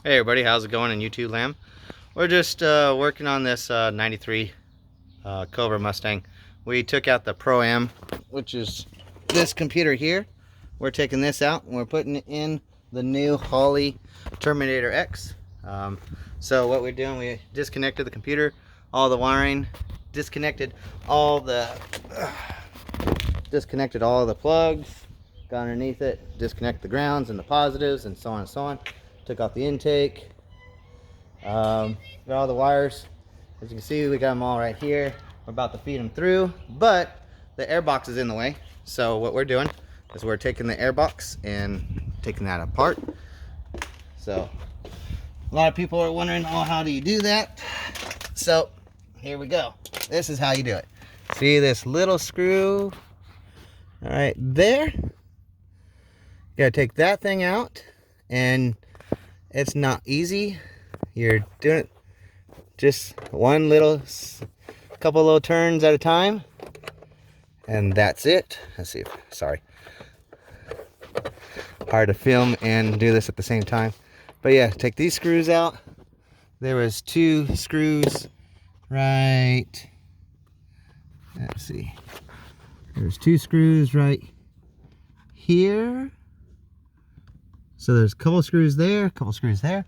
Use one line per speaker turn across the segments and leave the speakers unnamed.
Hey everybody, how's it going in YouTube land? We're just working on this 93 Cobra Mustang. We took out the Pro-Am, which is this computer here. We're taking this out and we're putting in the new Holley Terminator X. So what we're doing, we disconnected the computer, all the wiring, disconnected all the plugs, got underneath it, disconnect the grounds and the positives and so on and so on. Took off the intake, got all the wires. As you can see, we got them all right here. We're about to feed them through, but the air box is in the way. So what we're doing is we're taking the air box and taking that apart. So a lot of people are wondering, oh, how do you do that? So here we go. This is how you do it. See this little screw right there? You gotta take that thing out, and it's not easy. You're doing it just one little, couple little turns at a time, and that's it. Let's see. Sorry, hard to film and do this at the same time. But yeah, take these screws out. There was two screws right. Let's see. There's two screws right here. So there's a couple screws there, a couple screws there.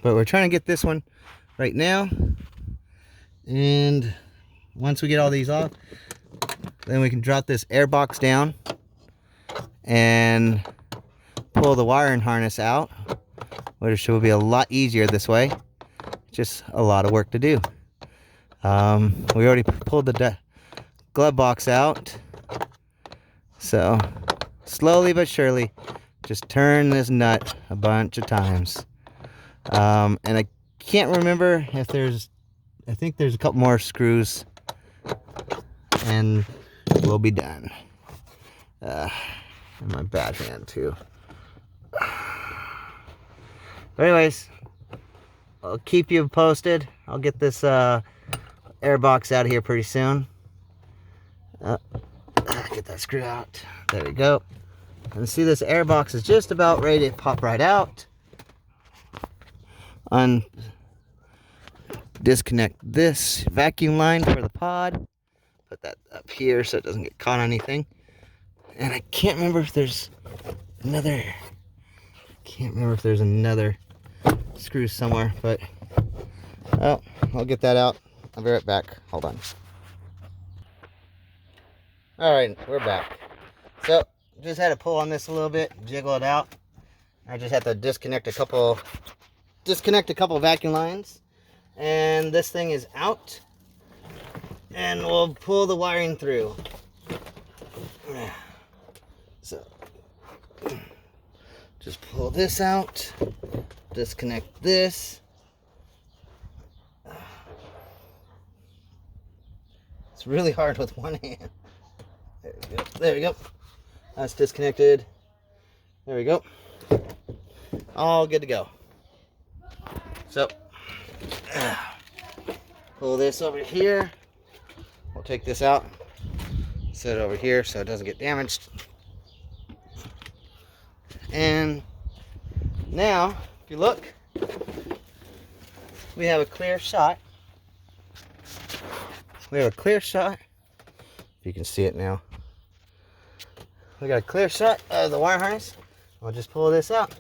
But we're trying to get this one right now. And once we get all these off, then we can drop this air box down and pull the wiring harness out, which will be a lot easier this way. Just a lot of work to do. We already pulled the glove box out. So slowly but surely, just turn this nut a bunch of times. And I can't remember if I think there's a couple more screws and we'll be done. And my bad hand too. But anyways, I'll keep you posted. I'll get this air box out of here pretty soon. Get that screw out. There we go. And see, this air box is just about ready to pop right out. Disconnect this vacuum line for the pod. Put that up here so it doesn't get caught on anything. And I can't remember if there's another. Screw somewhere, but oh, I'll get that out. I'll be right back. Hold on. All right, we're back. So just had to pull on this a little bit, jiggle it out. I just had to disconnect a couple vacuum lines, and this thing is out, and we'll pull the wiring through. So just pull this out, disconnect this. It's really hard with one hand. There we go. That's disconnected. There we go. All good to go. So, pull this over here. We'll take this out, set it over here so it doesn't get damaged. And now, if you look, we have a clear shot. We have a clear shot. If you can see it now. We got a clear shot of the wire harness. I'll just pull this out.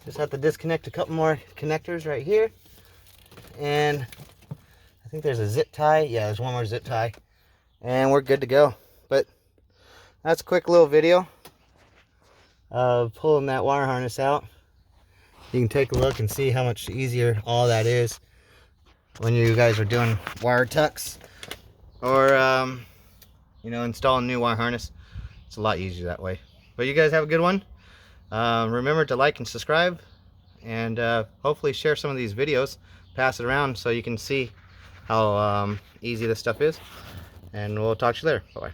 Just have to disconnect a couple more connectors right here. And I think there's a zip tie. Yeah, there's one more zip tie. And we're good to go. But that's a quick little video of pulling that wire harness out. You can take a look and see how much easier all that is when you guys are doing wire tucks or installing new wire harness. It's a lot easier that way. But you guys have a good one. Remember to like and subscribe, and hopefully share some of these videos, pass it around so you can see how easy this stuff is. And we'll talk to you later. Bye bye.